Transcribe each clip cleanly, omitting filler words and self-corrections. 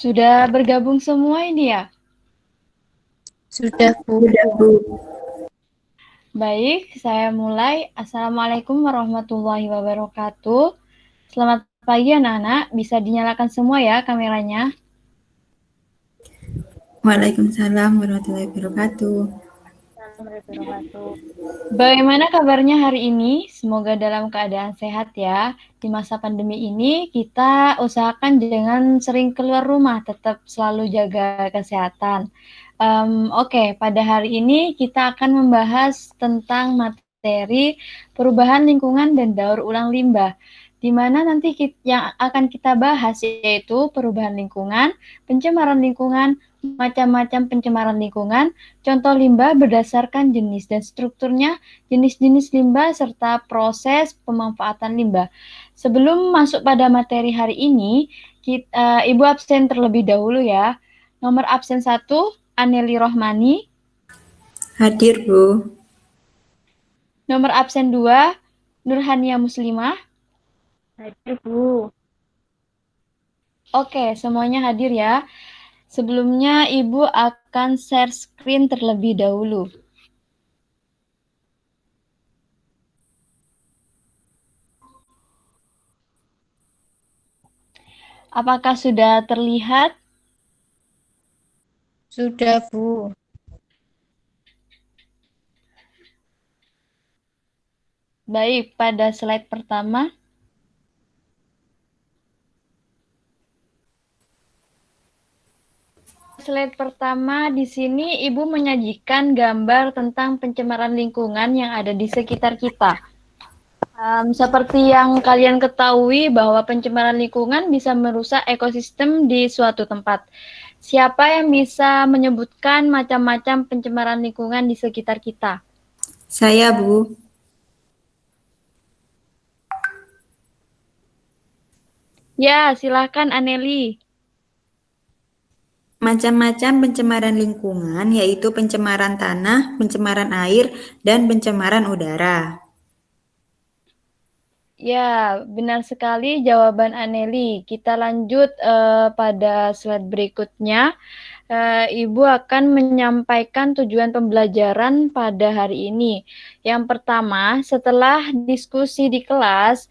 Sudah bergabung semua ini ya? Sudah, Bu. Sudah, Bu. Baik, saya mulai. Assalamualaikum warahmatullahi wabarakatuh. Selamat pagi anak-anak, bisa dinyalakan semua ya kameranya. Waalaikumsalam warahmatullahi wabarakatuh. Bagaimana kabarnya hari ini? Semoga dalam keadaan sehat ya. Di masa pandemi ini kita usahakan jangan sering keluar rumah, tetap selalu jaga kesehatan. Oke, pada hari ini kita akan membahas tentang materi perubahan lingkungan dan daur ulang limbah. Di mana nanti yang akan kita bahas yaitu perubahan lingkungan, pencemaran lingkungan, macam-macam pencemaran lingkungan, contoh limbah berdasarkan jenis dan strukturnya, jenis-jenis limbah, serta proses pemanfaatan limbah. Sebelum masuk pada materi hari ini, Ibu absen terlebih dahulu ya. Nomor absen 1, Aneli Rohmani. Hadir, Bu. Nomor absen 2, Nurhania Muslimah. Hadir, Bu. Oke, semuanya hadir ya. Sebelumnya Ibu akan share screen terlebih dahulu. Apakah sudah terlihat? Sudah, Bu. Baik, pada slide pertama. Slide pertama di sini Ibu menyajikan gambar tentang pencemaran lingkungan yang ada di sekitar kita. Seperti yang kalian ketahui bahwa pencemaran lingkungan bisa merusak ekosistem di suatu tempat. Siapa yang bisa menyebutkan macam-macam pencemaran lingkungan di sekitar kita? Saya, Bu. Ya, silakan Aneli. Macam-macam pencemaran lingkungan yaitu pencemaran tanah, pencemaran air, dan pencemaran udara. Ya, benar sekali jawaban Aneli. Kita lanjut pada slide berikutnya. Ibu akan menyampaikan tujuan pembelajaran pada hari ini. Yang pertama, setelah diskusi di kelas,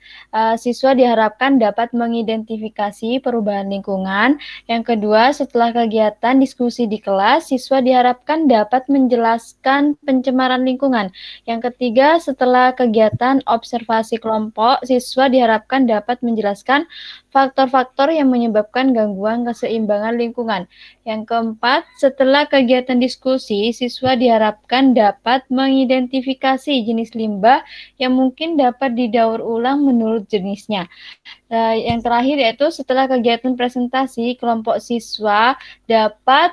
siswa diharapkan dapat mengidentifikasi perubahan lingkungan. Yang kedua, setelah kegiatan diskusi di kelas, siswa diharapkan dapat menjelaskan pencemaran lingkungan. Yang ketiga, setelah kegiatan observasi kelompok, siswa diharapkan dapat menjelaskan faktor-faktor yang menyebabkan gangguan keseimbangan lingkungan. Yang keempat, setelah kegiatan diskusi, siswa diharapkan dapat mengidentifikasi jenis limbah yang mungkin dapat didaur ulang menurut jenisnya. Yang terakhir yaitu setelah kegiatan presentasi, kelompok siswa dapat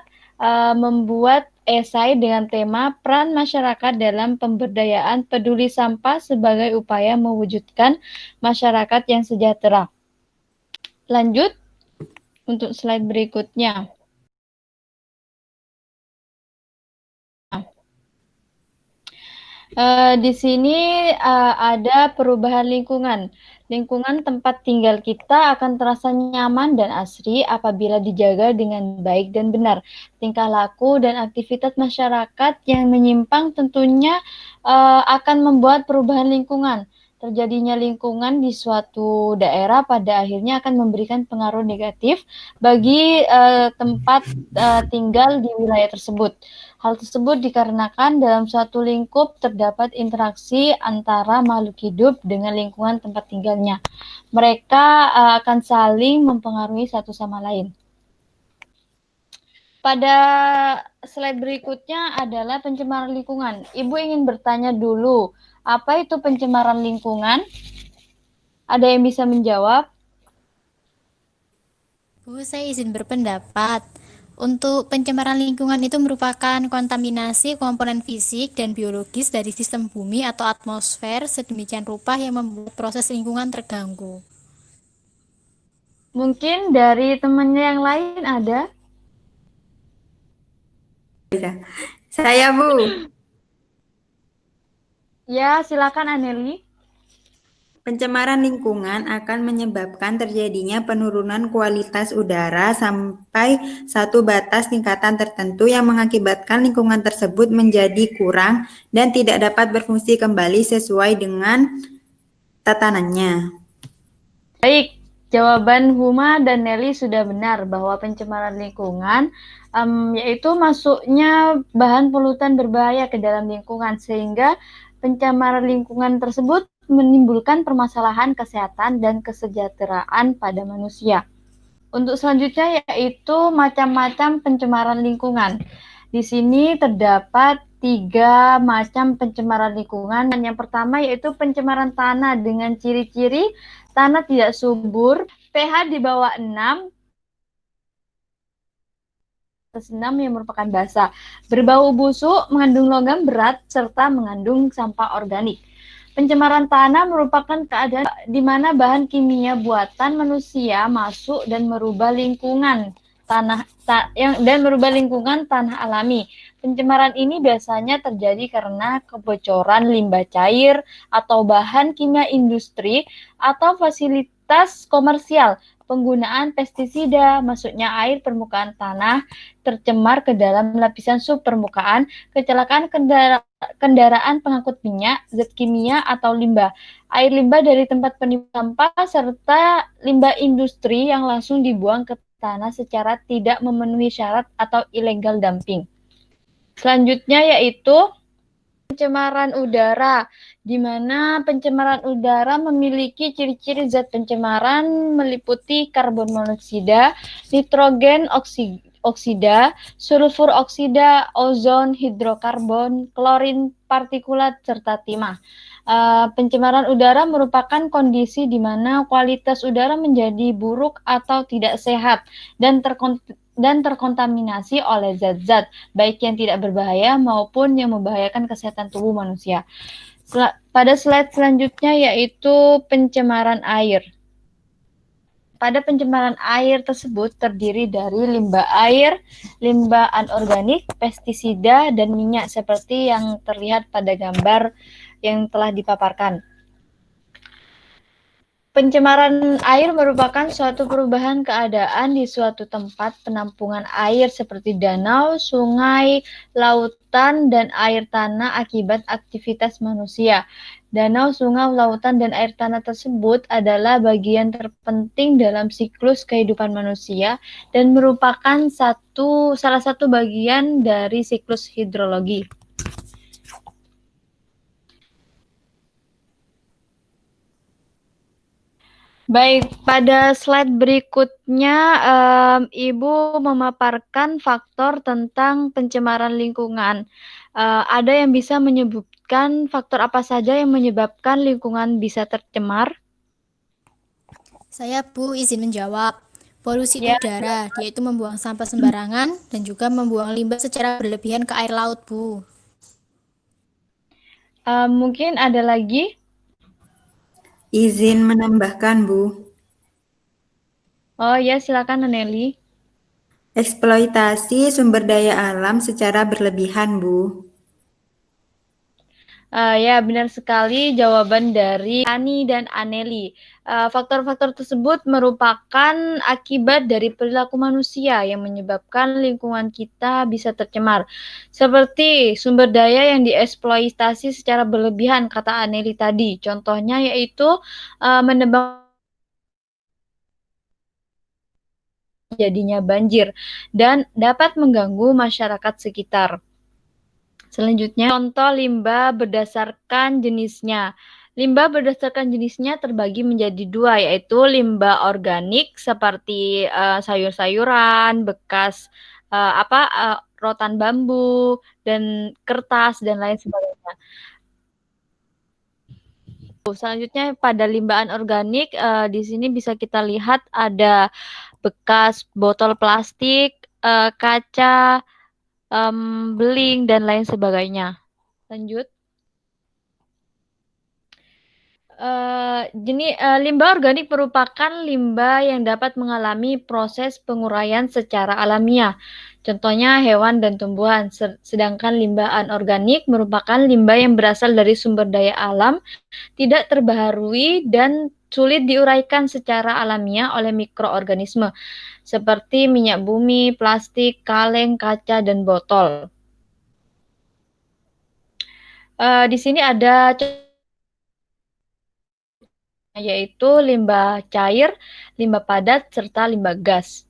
membuat esai dengan tema peran masyarakat dalam pemberdayaan peduli sampah sebagai upaya mewujudkan masyarakat yang sejahtera. Lanjut untuk slide berikutnya. Di sini ada perubahan lingkungan. Lingkungan tempat tinggal kita akan terasa nyaman dan asri apabila dijaga dengan baik dan benar. Tingkah laku dan aktivitas masyarakat yang menyimpang tentunya akan membuat perubahan lingkungan. Terjadinya lingkungan di suatu daerah pada akhirnya akan memberikan pengaruh negatif bagi tempat tinggal di wilayah tersebut. Hal tersebut dikarenakan dalam suatu lingkup terdapat interaksi antara makhluk hidup dengan lingkungan tempat tinggalnya. Mereka akan saling mempengaruhi satu sama lain. Pada slide berikutnya adalah pencemaran lingkungan. Ibu ingin bertanya dulu, apa itu pencemaran lingkungan? Ada yang bisa menjawab? Bu, saya izin berpendapat. Untuk pencemaran lingkungan itu merupakan kontaminasi komponen fisik dan biologis dari sistem bumi atau atmosfer sedemikian rupa yang membuat proses lingkungan terganggu. Mungkin dari temannya yang lain ada? Saya, Bu. Ya, silakan Aneli. Pencemaran lingkungan akan menyebabkan terjadinya penurunan kualitas udara sampai satu batas tingkatan tertentu yang mengakibatkan lingkungan tersebut menjadi kurang dan tidak dapat berfungsi kembali sesuai dengan tatanannya. Baik, jawaban Huma dan Nelly sudah benar bahwa pencemaran lingkungan yaitu masuknya bahan polutan berbahaya ke dalam lingkungan sehingga pencemaran lingkungan tersebut menimbulkan permasalahan kesehatan dan kesejahteraan pada manusia. Untuk selanjutnya yaitu macam-macam pencemaran lingkungan. Di sini terdapat 3 macam pencemaran lingkungan. Yang pertama yaitu pencemaran tanah dengan ciri-ciri tanah tidak subur, pH di bawah 6, yang merupakan basa, berbau busuk, mengandung logam berat, serta mengandung sampah organik. Pencemaran tanah merupakan keadaan di mana bahan kimia buatan manusia masuk dan merubah lingkungan tanah alami. Pencemaran ini biasanya terjadi karena kebocoran limbah cair atau bahan kimia industri atau fasilitas komersial, penggunaan pestisida, masuknya air permukaan tanah tercemar ke dalam lapisan subpermukaan, kecelakaan kendaraan pengangkut minyak, zat kimia atau limbah, air limbah dari tempat penimbunan sampah, serta limbah industri yang langsung dibuang ke tanah secara tidak memenuhi syarat atau illegal dumping. Selanjutnya yaitu pencemaran udara, di mana pencemaran udara memiliki ciri-ciri zat pencemaran meliputi karbon monoksida, nitrogen oksida, sulfur oksida, ozon, hidrokarbon, klorin partikulat, serta timah. Pencemaran udara merupakan kondisi di mana kualitas udara menjadi buruk atau tidak sehat dan terkontaminasi oleh zat-zat baik yang tidak berbahaya maupun yang membahayakan kesehatan tubuh manusia. Pada slide selanjutnya yaitu pencemaran air. Pada pencemaran air tersebut terdiri dari limbah air, limbah anorganik, pestisida, dan minyak seperti yang terlihat pada gambar yang telah dipaparkan. Pencemaran air merupakan suatu perubahan keadaan di suatu tempat penampungan air seperti danau, sungai, lautan, dan air tanah akibat aktivitas manusia. Danau, sungai, lautan, dan air tanah tersebut adalah bagian terpenting dalam siklus kehidupan manusia dan merupakan salah satu bagian dari siklus hidrologi. Baik, pada slide berikutnya Ibu memaparkan faktor tentang pencemaran lingkungan. Ada yang bisa menyebutkan faktor apa saja yang menyebabkan lingkungan bisa tercemar? Saya, Bu, izin menjawab. Polusi Ya. udara, yaitu membuang sampah sembarangan dan juga membuang limbah secara berlebihan ke air laut, Bu. Mungkin ada lagi? Izin menambahkan, Bu. Oh ya, silakan Nelly. Eksploitasi sumber daya alam secara berlebihan, Bu. Ya, benar sekali jawaban dari Ani dan Aneli. Faktor-faktor tersebut merupakan akibat dari perilaku manusia yang menyebabkan lingkungan kita bisa tercemar. Seperti sumber daya yang dieksploitasi secara berlebihan, kata Aneli tadi. Contohnya yaitu menebang jadinya banjir dan dapat mengganggu masyarakat sekitar. Selanjutnya, contoh limbah berdasarkan jenisnya. Limbah berdasarkan jenisnya terbagi menjadi 2, yaitu limbah organik seperti sayur-sayuran, bekas rotan bambu, dan kertas, dan lain sebagainya. Selanjutnya, pada limbah anorganik, di sini bisa kita lihat ada bekas botol plastik, kaca, beling, dan lain sebagainya. Lanjut. Limbah organik merupakan limbah yang dapat mengalami proses penguraian secara alamiah. Contohnya hewan dan tumbuhan. Sedangkan limbah anorganik merupakan limbah yang berasal dari sumber daya alam, tidak terbaharui dan sulit diuraikan secara alamiah oleh mikroorganisme, seperti minyak bumi, plastik, kaleng, kaca, dan botol. Di sini ada yaitu limbah cair, limbah padat, serta limbah gas.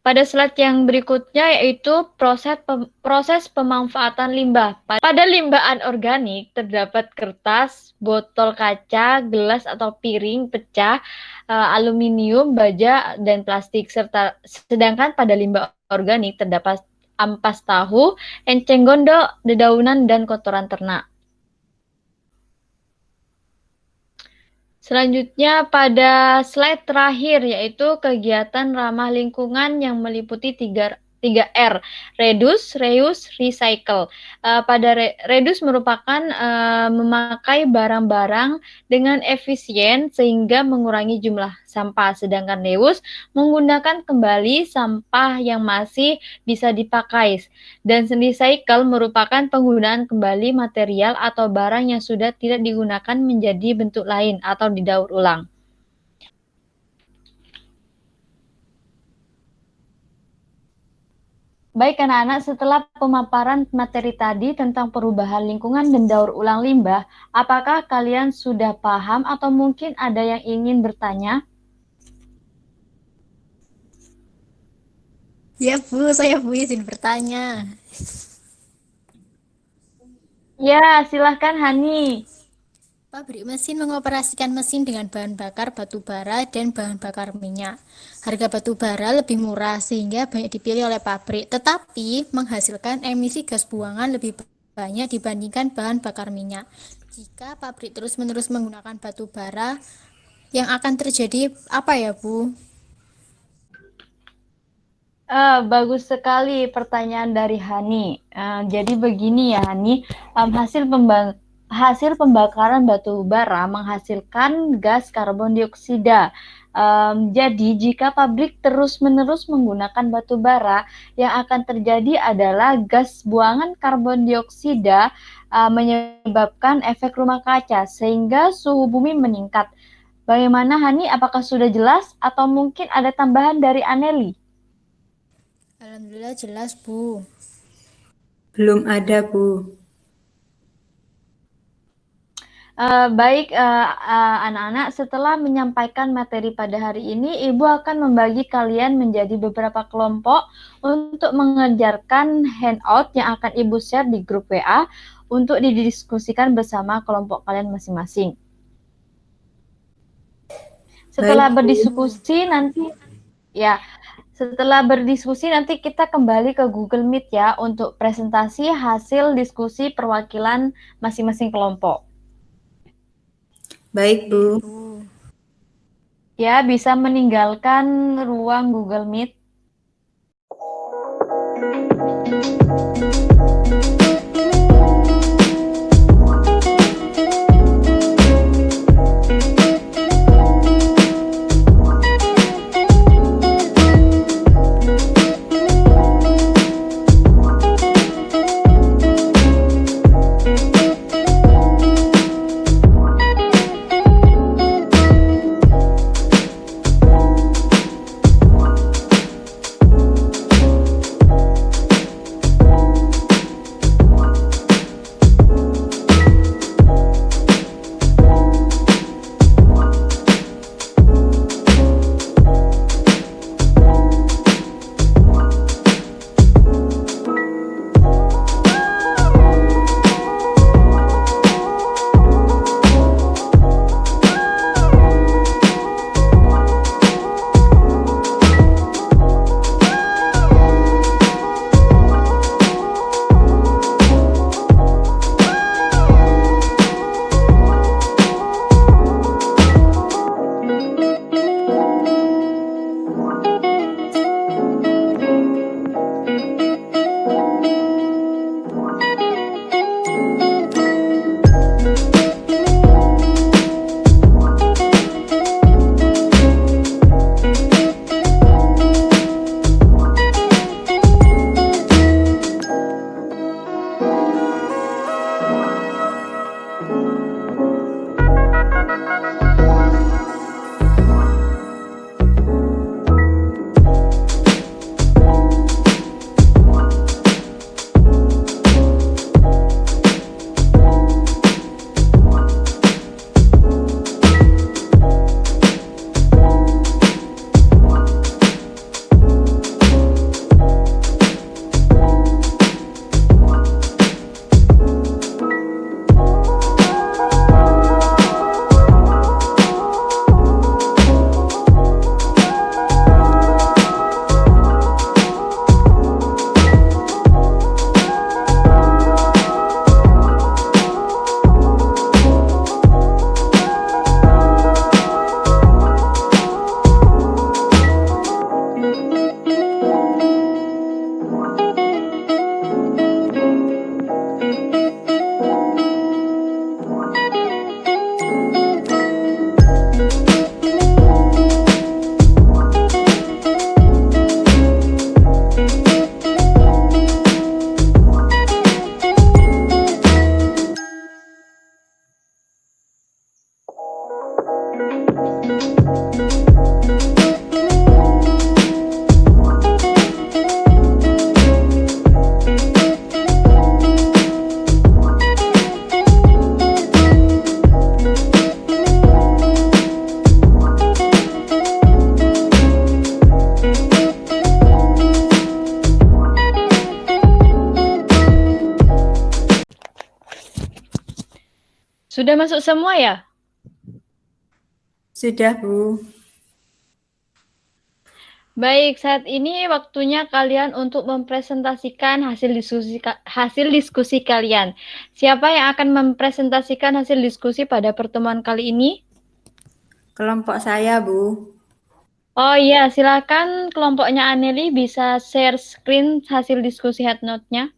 Pada slide yang berikutnya yaitu proses pemanfaatan limbah. Pada limbah anorganik terdapat kertas, botol kaca, gelas atau piring pecah, aluminium, baja, dan plastik. Sedangkan pada limbah organik terdapat ampas tahu, enceng gondok, dedaunan, dan kotoran ternak. Selanjutnya pada slide terakhir yaitu kegiatan ramah lingkungan yang meliputi 3R, reduce, reuse, recycle. Pada reduce merupakan memakai barang-barang dengan efisien sehingga mengurangi jumlah sampah, sedangkan reuse menggunakan kembali sampah yang masih bisa dipakai, dan recycle merupakan penggunaan kembali material atau barang yang sudah tidak digunakan menjadi bentuk lain atau didaur ulang. Baik anak-anak, setelah pemaparan materi tadi tentang perubahan lingkungan dan daur ulang limbah, apakah kalian sudah paham atau mungkin ada yang ingin bertanya? Ya Bu, saya Bu izin bertanya. Ya, silahkan Hani. Pabrik mesin mengoperasikan mesin dengan bahan bakar batu bara dan bahan bakar minyak. Harga batu bara lebih murah sehingga banyak dipilih oleh pabrik, tetapi menghasilkan emisi gas buangan lebih banyak dibandingkan bahan bakar minyak. Jika pabrik terus-menerus menggunakan batu bara, yang akan terjadi apa ya, Bu? Bagus sekali pertanyaan dari Hani. Jadi begini ya Hani, hasil pembakaran batu bara menghasilkan gas karbon dioksida. Jadi jika pabrik terus-menerus menggunakan batu bara, yang akan terjadi adalah gas buangan karbon dioksida menyebabkan efek rumah kaca sehingga suhu bumi meningkat. Bagaimana Hani? Apakah sudah jelas atau mungkin ada tambahan dari Aneli? Alhamdulillah jelas, Bu. Belum ada, Bu. Baik anak-anak, setelah menyampaikan materi pada hari ini, Ibu akan membagi kalian menjadi beberapa kelompok untuk mengerjakan handout yang akan Ibu share di grup WA untuk didiskusikan bersama kelompok kalian masing-masing. Setelah berdiskusi nanti kita kembali ke Google Meet ya untuk presentasi hasil diskusi perwakilan masing-masing kelompok. Baik, Bu. Ya, bisa meninggalkan ruang Google Meet. Sudah masuk semua ya? Sudah, Bu. Baik, saat ini waktunya kalian untuk mempresentasikan hasil diskusi kalian. Siapa yang akan mempresentasikan hasil diskusi pada pertemuan kali ini? Kelompok saya, Bu. Oh iya, silakan kelompoknya Aneli bisa share screen hasil diskusi headnote-nya.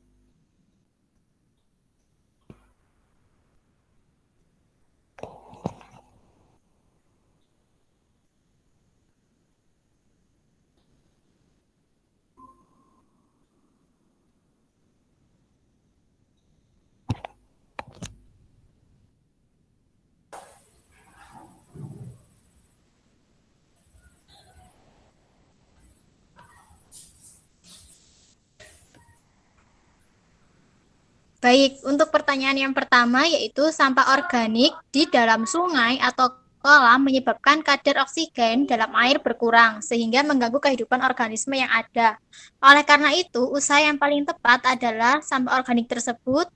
Baik, untuk pertanyaan yang pertama yaitu sampah organik di dalam sungai atau kolam menyebabkan kadar oksigen dalam air berkurang sehingga mengganggu kehidupan organisme yang ada. Oleh karena itu, usaha yang paling tepat adalah sampah organik tersebut.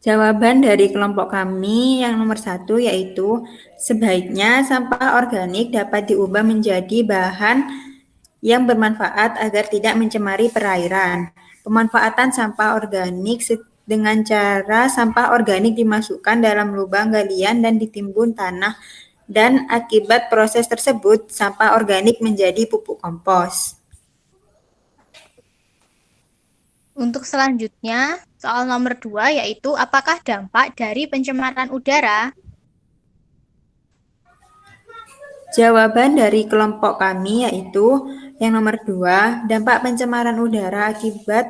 Jawaban dari kelompok kami yang nomor 1 yaitu sebaiknya sampah organik dapat diubah menjadi bahan yang bermanfaat agar tidak mencemari perairan. Pemanfaatan sampah organik dengan cara sampah organik dimasukkan dalam lubang galian dan ditimbun tanah dan akibat proses tersebut sampah organik menjadi pupuk kompos. Untuk selanjutnya, soal nomor 2 yaitu apakah dampak dari pencemaran udara? Jawaban dari kelompok kami yaitu yang nomor 2, dampak pencemaran udara akibat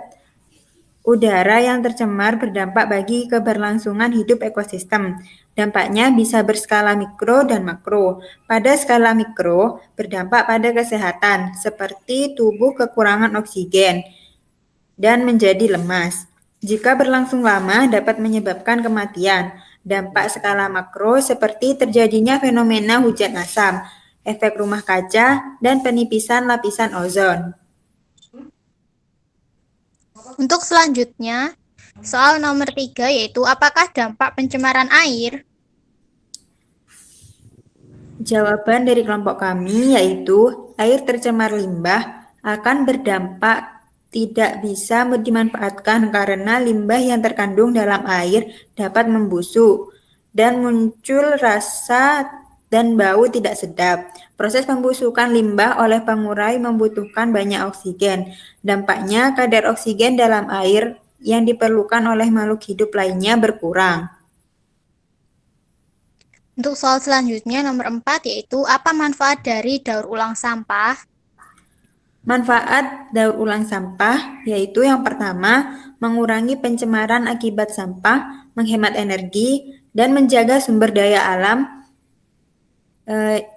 udara yang tercemar berdampak bagi keberlangsungan hidup ekosistem. Dampaknya bisa berskala mikro dan makro. Pada skala mikro, berdampak pada kesehatan, seperti tubuh kekurangan oksigen dan menjadi lemas. Jika berlangsung lama, dapat menyebabkan kematian. Dampak skala makro seperti terjadinya fenomena hujan asam, efek rumah kaca, dan penipisan lapisan ozon. Untuk selanjutnya, soal nomor 3 yaitu apakah dampak pencemaran air? Jawaban dari kelompok kami yaitu air tercemar limbah akan berdampak tidak bisa dimanfaatkan karena limbah yang terkandung dalam air dapat membusuk dan muncul rasa dan bau tidak sedap. Proses pembusukan limbah oleh pengurai membutuhkan banyak oksigen. Dampaknya kadar oksigen dalam air yang diperlukan oleh makhluk hidup lainnya berkurang. Untuk soal selanjutnya nomor 4 yaitu apa manfaat dari daur ulang sampah? Manfaat daur ulang sampah yaitu yang pertama, mengurangi pencemaran akibat sampah, menghemat energi, dan menjaga sumber daya alam.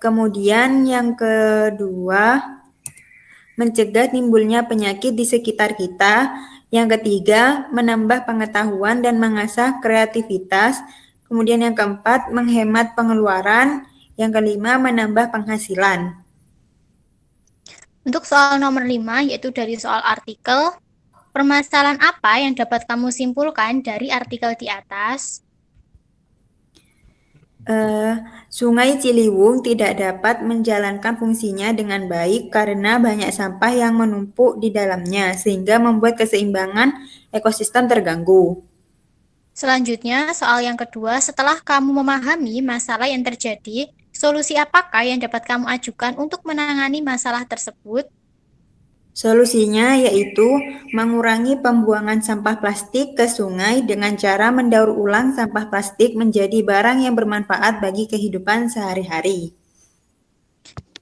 Kemudian yang kedua, mencegah timbulnya penyakit di sekitar kita. Yang ketiga, menambah pengetahuan dan mengasah kreativitas. Kemudian yang keempat, menghemat pengeluaran. Yang kelima, menambah penghasilan. Untuk soal nomor 5 yaitu dari soal artikel, permasalahan apa yang dapat kamu simpulkan dari artikel di atas? Sungai Ciliwung tidak dapat menjalankan fungsinya dengan baik karena banyak sampah yang menumpuk di dalamnya, sehingga membuat keseimbangan ekosistem terganggu. Selanjutnya, soal yang kedua, setelah kamu memahami masalah yang terjadi, solusi apakah yang dapat kamu ajukan untuk menangani masalah tersebut? Solusinya yaitu mengurangi pembuangan sampah plastik ke sungai dengan cara mendaur ulang sampah plastik menjadi barang yang bermanfaat bagi kehidupan sehari-hari.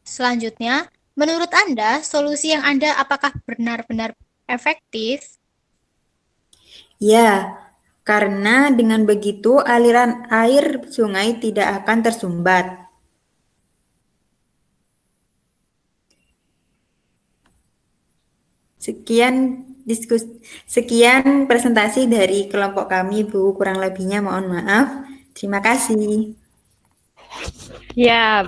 Selanjutnya, menurut Anda, solusi yang ada apakah benar-benar efektif? Ya, Karena dengan begitu aliran air sungai tidak akan tersumbat. Sekian presentasi dari kelompok kami, Bu. Kurang lebihnya mohon maaf. Terima kasih. Ya,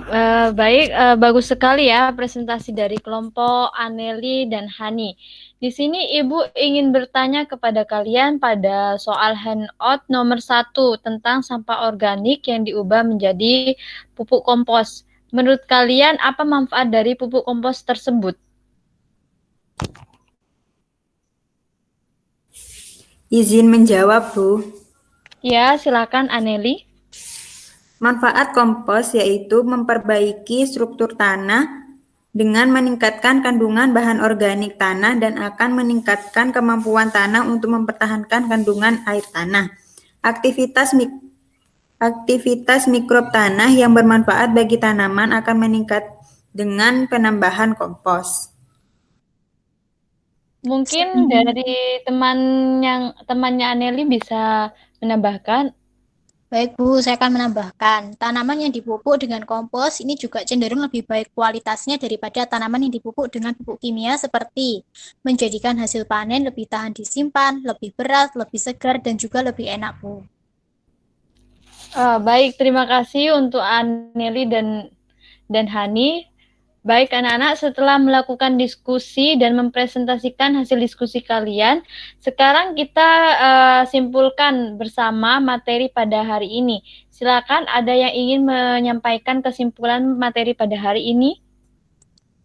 baik, bagus sekali ya presentasi dari kelompok Aneli dan Hani. Di sini Ibu ingin bertanya kepada kalian pada soal handout nomor 1 tentang sampah organik yang diubah menjadi pupuk kompos. Menurut kalian apa manfaat dari pupuk kompos tersebut? Izin menjawab, Bu. Ya, silakan Aneli. Manfaat kompos yaitu memperbaiki struktur tanah dengan meningkatkan kandungan bahan organik tanah dan akan meningkatkan kemampuan tanah untuk mempertahankan kandungan air tanah. Aktivitas mikrob tanah yang bermanfaat bagi tanaman akan meningkat dengan penambahan kompos. Mungkin dari temannya Aneli bisa menambahkan. Baik Bu, saya akan menambahkan, tanaman yang dipupuk dengan kompos ini juga cenderung lebih baik kualitasnya daripada tanaman yang dipupuk dengan pupuk kimia seperti menjadikan hasil panen lebih tahan disimpan, lebih berat, lebih segar, dan juga lebih enak Bu. Baik, terima kasih untuk Aneli dan Hani. Baik anak-anak, setelah melakukan diskusi dan mempresentasikan hasil diskusi kalian, sekarang kita simpulkan bersama materi pada hari ini. Silakan, ada yang ingin menyampaikan kesimpulan materi pada hari ini?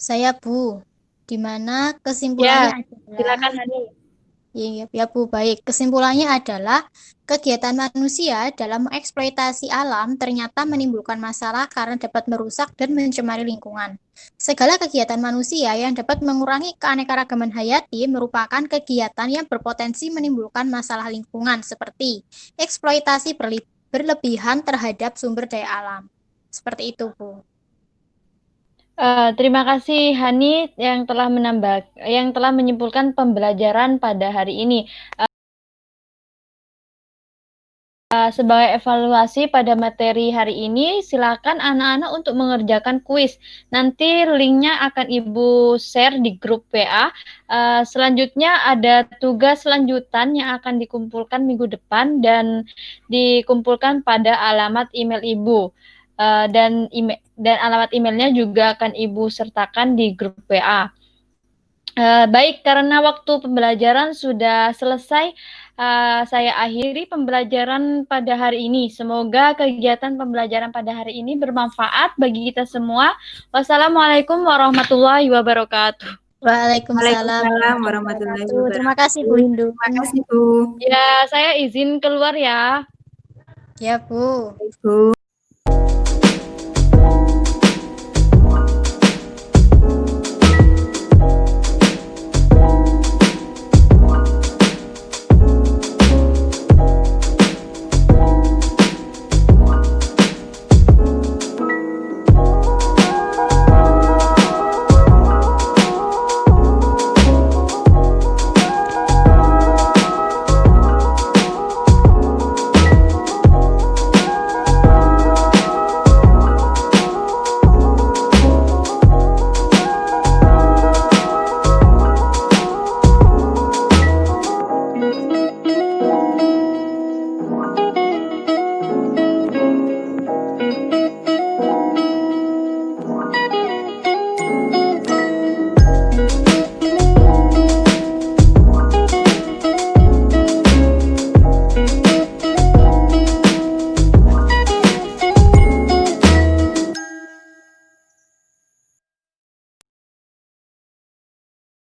Saya Bu, di mana kesimpulannya adalah silakan Hani. Ya Bu, baik. Kesimpulannya adalah kegiatan manusia dalam mengeksploitasi alam ternyata menimbulkan masalah karena dapat merusak dan mencemari lingkungan. Segala kegiatan manusia yang dapat mengurangi keanekaragaman hayati merupakan kegiatan yang berpotensi menimbulkan masalah lingkungan seperti eksploitasi berlebihan terhadap sumber daya alam. Seperti itu, Bu. Terima kasih Hani yang telah menyimpulkan pembelajaran pada hari ini. Sebagai evaluasi pada materi hari ini, silakan anak-anak untuk mengerjakan kuis. Nanti linknya akan Ibu share di grup WA. Selanjutnya ada tugas lanjutan yang akan dikumpulkan minggu depan dan dikumpulkan pada alamat email Ibu. Dan alamat emailnya juga akan Ibu sertakan di grup WA. Baik, karena waktu pembelajaran sudah selesai, saya akhiri pembelajaran pada hari ini. Semoga kegiatan pembelajaran pada hari ini bermanfaat bagi kita semua. Wassalamualaikum warahmatullahi wabarakatuh. Waalaikumsalam warahmatullahi wabarakatuh. Terima kasih Bu Hindu. Terima kasih Bu. Ya, saya izin keluar ya. Ya Bu. Bu.